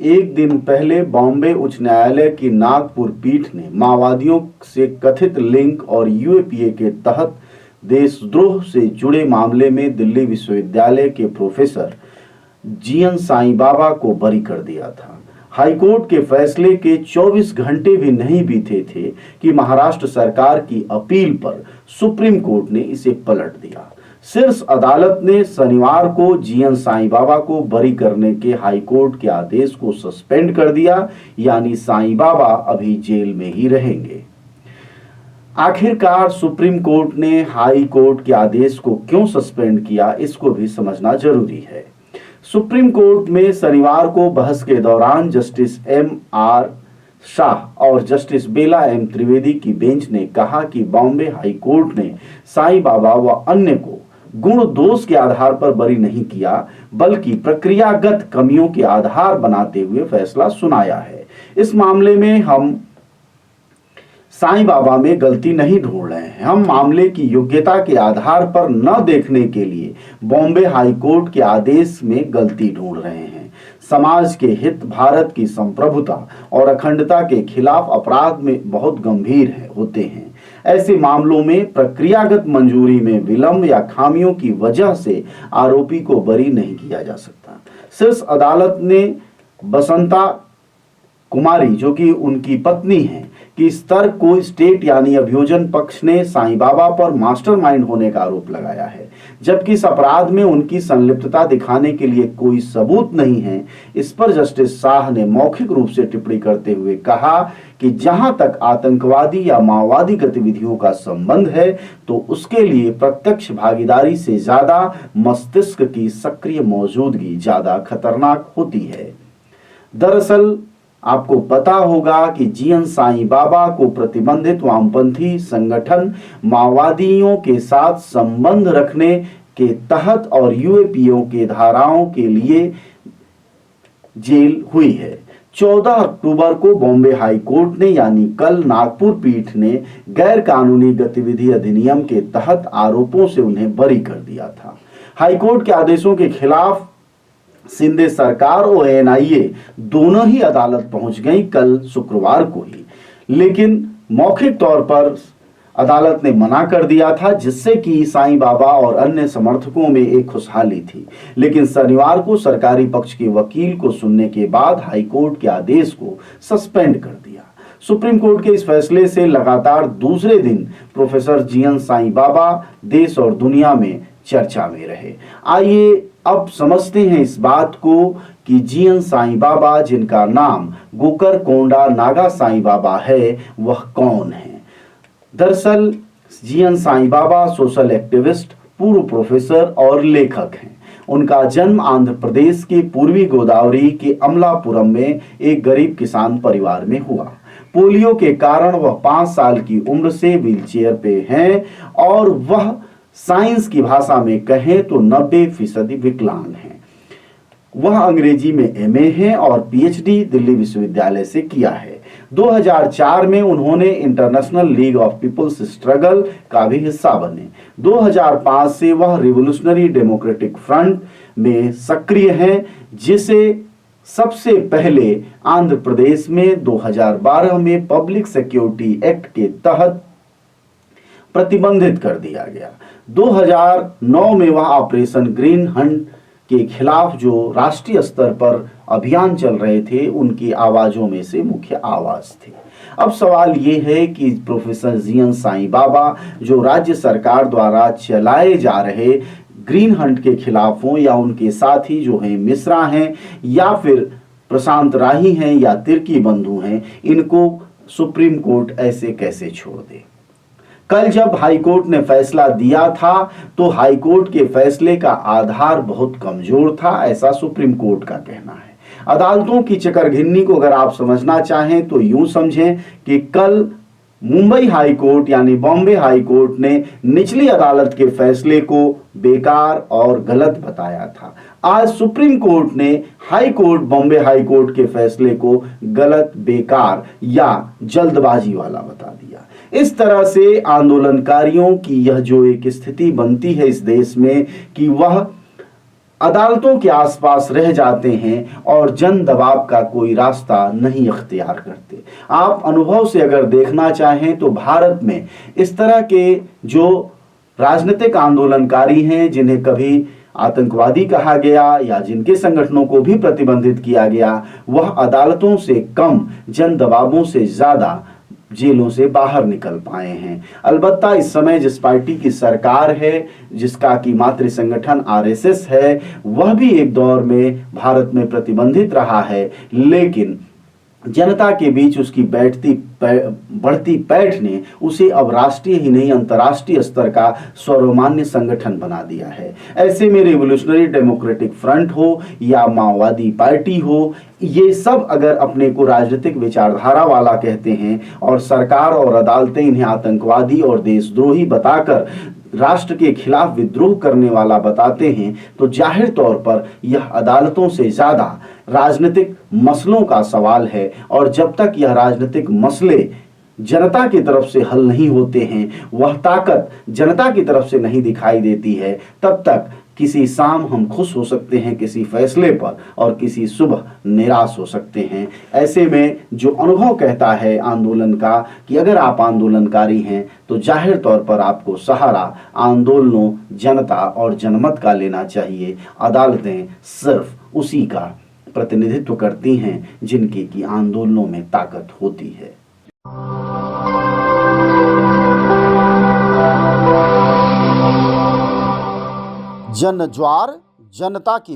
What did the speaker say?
एक दिन पहले बॉम्बे उच्च न्यायालय की नागपुर पीठ ने माओवादियों से कथित लिंक और यूएपीए के तहत देशद्रोह से जुड़े मामले में दिल्ली विश्वविद्यालय के प्रोफेसर जीएन साईं बाबा को बरी कर दिया था। हाईकोर्ट के फैसले के 24 घंटे भी नहीं बीते थे कि महाराष्ट्र सरकार की अपील पर सुप्रीम कोर्ट ने इसे पलट दिया। शीर्ष अदालत ने शनिवार को जीएन साईं बाबा को बरी करने के हाईकोर्ट के आदेश को सस्पेंड कर दिया, यानी साईं बाबा अभी जेल में ही रहेंगे। आखिरकार सुप्रीम कोर्ट ने हाई कोर्ट के आदेश को क्यों सस्पेंड किया, इसको भी समझना जरूरी है। सुप्रीम कोर्ट में शनिवार को बहस के दौरान जस्टिस एम.आर. शाह और जस्टिस बेला एम. त्रिवेदी की बेंच ने कहा कि बॉम्बे हाई कोर्ट ने साईं बाबा व अन्य को गुण दोष के आधार पर बरी नहीं किया, बल्कि प्रक्रियागत कमियों के आधार बनाते हुए फैसला सुनाया है। इस मामले में हम साईं बाबा में गलती नहीं ढूंढ रहे हैं, हम मामले की योग्यता के आधार पर न देखने के लिए बॉम्बे हाई कोर्ट के आदेश में गलती ढूंढ रहे हैं। समाज के हित, भारत की संप्रभुता और अखंडता के खिलाफ अपराध में बहुत गंभीर होते हैं। ऐसे मामलों में प्रक्रियागत मंजूरी में विलंब या खामियों की वजह से आरोपी को बरी नहीं किया जा सकता। शीर्ष अदालत ने बसंता कुमारी, जो कि उनकी पत्नी है, कि इस तर्क को स्टेट यानी अभियोजन पक्ष ने साईं बाबा पर मास्टरमाइंड होने का आरोप लगाया है, जबकि इस अपराध में उनकी संलिप्तता दिखाने के लिए कोई सबूत नहीं है। इस पर जस्टिस शाह ने मौखिक रूप से टिप्पणी करते हुए कहा कि जहां तक आतंकवादी या माओवादी गतिविधियों का संबंध है, तो उसके लिए प्रत्यक्ष भागीदारी से ज्यादा मस्तिष्क की सक्रिय मौजूदगी ज्यादा खतरनाक होती है। दरअसल आपको पता होगा कि जीएन साईं बाबा को प्रतिबंधित वामपंथी संगठन माओवादियों के साथ संबंध रखने के तहत और यूएपीओ के धाराओं के लिए जेल हुई है। 14 अक्टूबर को बॉम्बे हाई कोर्ट ने, यानी कल, नागपुर पीठ ने गैर कानूनी गतिविधि अधिनियम के तहत आरोपों से उन्हें बरी कर दिया था। हाईकोर्ट के आदेशों के खिलाफ शिंदे सरकार और एनआईए दोनों ही अदालत पहुंच गई कल शुक्रवार को ही, लेकिन मौखिक तौर पर अदालत ने मना कर दिया था, जिससे कि साईं बाबा और अन्य समर्थकों में एक खुशहाली थी। लेकिन शनिवार को सरकारी पक्ष के वकील को सुनने के बाद हाईकोर्ट के आदेश को सस्पेंड कर दिया। सुप्रीम कोर्ट के इस फैसले से लगातार दूसरे दिन प्रोफेसर जीएन साईं बाबा देश और दुनिया में चर्चा में रहे। आइए अब समझते हैं इस बात को कि जीएन साईं बाबा, जिनका नाम गोकर कोंडा नागा साईं बाबा है, वह कौन है। दरअसल GN Sai Baba social activist, पूर्व प्रोफेसर और लेखक हैं। उनका जन्म आंध्र प्रदेश के पूर्वी गोदावरी के अमलापुरम में एक गरीब किसान परिवार में हुआ। पोलियो के कारण वह 5 साल की उम्र से व्हीलचेयर पे हैं और वह साइंस की भाषा में कहें तो 90% विकलांग हैं। वह अंग्रेजी में एमए है और पीएचडी दिल्ली विश्वविद्यालय से किया है। 2004 में उन्होंने international league of peoples struggle का भी हिस्सा बने। 2005 से वह रिवोल्यूशनरी डेमोक्रेटिक फ्रंट में सक्रिय हैं, जिसे सबसे पहले आंध्र प्रदेश में 2012 में पब्लिक सिक्योरिटी एक्ट के तहत प्रतिबंधित कर दिया गया। 2009 में वह ऑपरेशन ग्रीन हंट के खिलाफ जो राष्ट्रीय स्तर पर अभियान चल रहे थे, उनकी आवाजों में से मुख्य आवाज थे। अब सवाल ये है कि प्रोफेसर जीएन साईं बाबा जो राज्य सरकार द्वारा चलाए जा रहे ग्रीन हंट के खिलाफ हों, या उनके साथी जो हैं मिश्रा हैं, या फिर प्रशांत राही हैं, या तिर्की बंधु हैं, इनको सुप्रीम कोर्ट ऐसे कैसे छोड़ दे। कल जब हाईकोर्ट ने फैसला दिया था तो हाईकोर्ट के फैसले का आधार बहुत कमजोर था, ऐसा सुप्रीम कोर्ट का कहना है। अदालतों की चकरघिन्नी को अगर आप समझना चाहें तो यूं समझें कि कल मुंबई हाई कोर्ट यानी बॉम्बे हाई कोर्ट ने निचली अदालत के फैसले को बेकार और गलत बताया था। आज सुप्रीम कोर्ट ने high court Bombay high court के फैसले को गलत, बेकार या जल्दबाजी वाला बता दिया। इस तरह से आंदोलनकारियों की यह जो एक स्थिति बनती है इस देश में कि वह अदालतों के आसपास रह जाते हैं और जन दबाव का कोई रास्ता नहीं अख्तियार करते। आप अनुभव से अगर देखना चाहें तो भारत में इस तरह के जो राजनीतिक आंदोलनकारी हैं, जिन्हें कभी आतंकवादी कहा गया या जिनके संगठनों को भी प्रतिबंधित किया गया, वह अदालतों से कम, जन दबावों से ज्यादा जेलों से बाहर निकल पाए हैं। अलबत्ता इस समय जिस पार्टी की सरकार है, जिसका की मातृ संगठन आरएसएस है, वह भी एक दौर में भारत में प्रतिबंधित रहा है, लेकिन जनता के बीच उसकी बढ़ती पैठ ने उसे अब राष्ट्रीय ही नहीं अंतर्राष्ट्रीय स्तर का सर्वमान्य संगठन बना दिया है। ऐसे में रिवोल्यूशनरी डेमोक्रेटिक फ्रंट हो या माओवादी पार्टी हो, ये सब अगर अपने को राजनीतिक विचारधारा वाला कहते हैं और सरकार और अदालतें इन्हें आतंकवादी और देशद्रोही बताकर राष्ट्र के खिलाफ विद्रोह करने वाला बताते हैं, तो जाहिर तौर पर यह अदालतों से ज्यादा राजनीतिक मसलों का सवाल है। और जब तक यह राजनीतिक मसले जनता की तरफ से हल नहीं होते हैं, वह ताकत जनता की तरफ से नहीं दिखाई देती है, तब तक किसी शाम हम खुश हो सकते हैं किसी फैसले पर और किसी सुबह निराश हो सकते हैं। ऐसे में जो अनुभव कहता है आंदोलन का कि अगर आप आंदोलनकारी हैं तो जाहिर तौर पर आपको सहारा आंदोलनों, जनता और जनमत का लेना चाहिए। अदालतें सिर्फ उसी का प्रतिनिधित्व करती हैं जिनकी की आंदोलनों में ताकत होती है। जन ज्वार जनता की